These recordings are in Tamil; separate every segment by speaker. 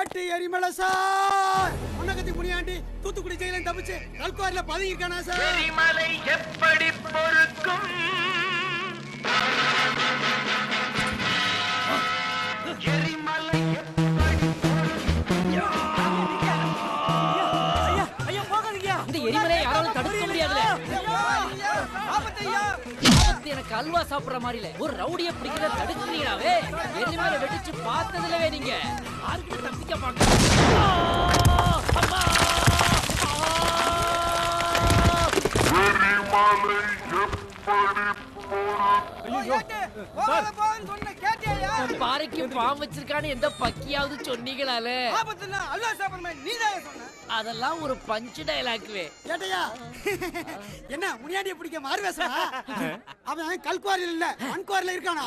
Speaker 1: கேட்டு எரிமலை சார். முன்னகத்தி முனியாண்டி தூத்துக்குடி ஜெயில தப்பிச்சு கல்குவாரில பதுங்கிருக்கானா சார்.
Speaker 2: எரிமலை எப்படி பொறுக்கும்? எரிமலை
Speaker 3: எரிமலை யாராலும் தடுக்க முடியாதுல. எனக்கு அல்வா சாப்பிடுற மாதிரி இல்ல, ஒரு ரவுடிய பிடிக்கிறத தடுக்கிறீங்களாவே. எரிமலை வெடிச்சு பார்த்ததுலவே நீங்க யாருக்கு தப்பிக்க பாக்க. பாறைக்கு பாம்பு வச்சிருக்கான்னு எந்த பக்கியாவது சொன்னீங்களால? அதெல்லாம் ஒரு பஞ்சு டயலாக்வே.
Speaker 1: கேட்டையா என்ன முனியாண்டிய பிடிக்க மாறு வேசமா? அவன் கல்குவாரில இல்ல மண்குவாரில இருக்கானா?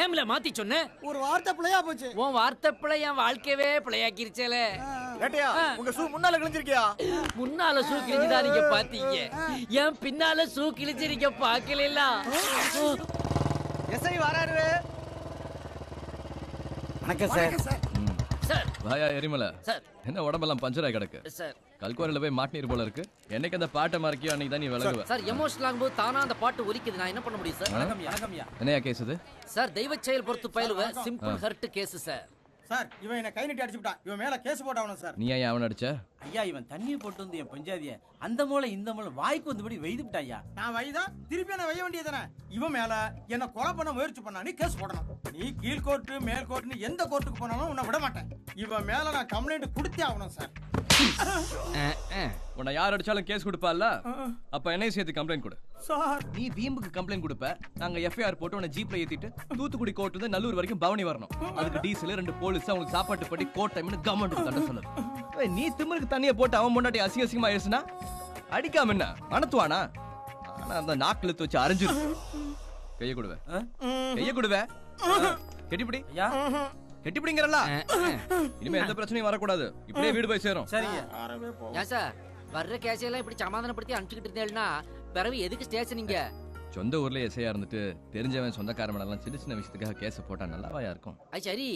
Speaker 3: ஏம்ல மாத்தி சொன்ன?
Speaker 1: ஒரு வார்த்தை பிழையா போச்சு.
Speaker 3: உன் வார்த்தை பிழை என் வாழ்க்கையவே பிழையாக்கிருச்சேல.
Speaker 4: கேட்டையா உங்க ஷூ முன்னால கிழிஞ்சிருக்கியா?
Speaker 3: முன்னால ஷூ கிழிஞ்சுதா நீங்க பாத்தீங்க, என் பின்னால ஷூ கிழிஞ்சு நீங்க பாக்கல.
Speaker 4: எஸ்ஐ வராரு.
Speaker 1: வணக்கம் சார்.
Speaker 3: சார்
Speaker 5: வாயா எரிமலை
Speaker 3: சார்.
Speaker 5: என்ன உடம்பெல்லாம் பஞ்சராய் கிடக்கு?
Speaker 3: சார்
Speaker 5: கல்குவாரில போய் மாட்டினீர் போல இருக்கு. என்னைக்கு அந்த பாட்டை மறக்கியோ அன்னைக்கு தான் நீ விலகுவ.
Speaker 3: சார் எமோஷனல் ஆகும்போது தானா அந்த பாட்டு ஒலிக்குது, நான் என்ன பண்ண முடியும் சார்?
Speaker 5: என்னையா கேஸ் இது?
Speaker 3: சார் தெய்வ செயல் பொறுத்து பயிலுவ simple hurt case sir.
Speaker 4: Sir இவன் என்ன கை நீட்டி அடிச்சு விட்டான். இவன் மேல கேஸ் போட்டாவணும் சார்.
Speaker 5: நீ ஏன் அவன் அடிச்ச?
Speaker 6: ஐயா இவன் தண்ணியை போட்டு வந்து என் பஞ்சாதிய அந்த மூளை இந்த மூளை வாய்க்கு வந்தபடி வெய்து விட்டா ஐயா.
Speaker 4: நான் வைதா திருப்பி என்ன வைய வேண்டியதானே. இவன் மேல என்ன கொலை பண்ண முயற்சி பண்ணா நீ கேஸ் போடணும். நீ கீழ் கோர்ட்டு மேல் கோர்ட்டுன்னு எந்த கோர்ட்டுக்கு போனாலும் உன்னை விட மாட்டேன். இவன் மேல நான் கம்ப்ளைண்ட் கொடுத்தே ஆகணும் சார்.
Speaker 5: உன்னை யார் அடிச்சாலும் கேஸ் கொடுப்பால, அப்ப என்னையும் சேர்த்து கம்ப்ளைண்ட் கொடு.
Speaker 4: சார்
Speaker 5: நீ வீம்புக்கு கம்ப்ளைண்ட் கொடுப்ப, நாங்க எஃப்ஐஆர் போட்டு உன்னை ஜீப்ல ஏத்திட்டு தூத்துக்குடி கோர்ட்ல இருந்து நல்லூர் வரைக்கும் பவனி வரணும். அதுக்கு டீசல் 2 போலீஸ் அவங்களுக்கு சாப்பாட்டு படி கோர்ட் டைம்னு கவர்மெண்ட் தட்ட சொல்லுது. நீ திமிருக்கு தண்ணியை போட்டு அவன் முன்னாடி அசிங்கமா ஏசுனா அடிக்காம என்ன அனத்துவானா? ஆனா அந்த நாக்குல வச்சு அரைஞ்சிரு. கைய கொடுவே, கைய கொடுவே. கெட்டிப்பிடி
Speaker 6: ஐயா
Speaker 5: கெட்டிப்பிடிங்கறல. இனிமே எந்த பிரச்சனையும் வரக்கூடாது. இப்படியே வீடு போய் சேரும்.
Speaker 6: சரிங்க.
Speaker 3: ஏன் சார் வர்ற கேஸையெல்லாம் இப்படி சமாதானப்படுத்தி அனுப்பிச்சுக்கிட்டு இருந்தேன்னா பிறகு எதுக்கு ஸ்டேஷன்? இங்க
Speaker 5: சொந்த ஊர்ல எஸ்ஐயா இருந்துட்டு தெரிஞ்சவன் சொந்தக்காரன் எல்லாம் சின்ன சின்ன விஷயத்துக்காக கேஸ் போட்டா நல்லாவாயா இருக்கும்?
Speaker 3: அது சரி,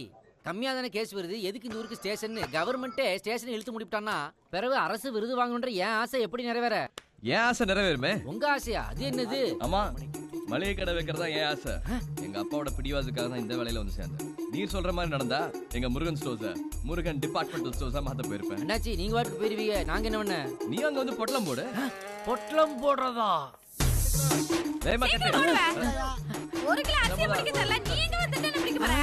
Speaker 3: கம்மியா தானே கேஸ் வருது, எதுக்கு இந்த ஊருக்கு ஸ்டேஷன்? கவர்மெண்ட்டே ஸ்டேஷன் இழுத்து முடிப்பிட்டான்னா பிறகு அரசு விருது வாங்கணுன்ற என் ஆசை எப்படி நிறைவேற?
Speaker 5: என் ஆசை நிறைவேறுமே.
Speaker 3: உங்க ஆசையா? அது என்னது?
Speaker 5: ஆமா, மளிகை கடை வைக்கிறதா என் ஆசை. எங்க அப்பாவோட பிடிவாதுக்காக தான் இந்த வேலையில வந்து சேர்ந்தேன். நீர் சொல்ற மாதிரி நடந்தா எங்க முருகன் ஸ்டோர்ஸ முருகன் டிபார்ட்மெண்டல் ஸ்டோர்ஸா மாத்த போயிருப்பேன்.
Speaker 3: என்னாச்சு நீங்க வாட்டுக்கு போயிருவீங்க, நாங்க என்ன பண்ண?
Speaker 5: நீ அங்க வந்து பொட்டலம் போடு.
Speaker 3: பொட்டலம் போடுறதா?
Speaker 5: வேமா கட்டு.
Speaker 7: 1 கிலோ அரிசி பிடிக்க தெரியல, நீ எங்க வந்து என்ன பிடிக்க போற?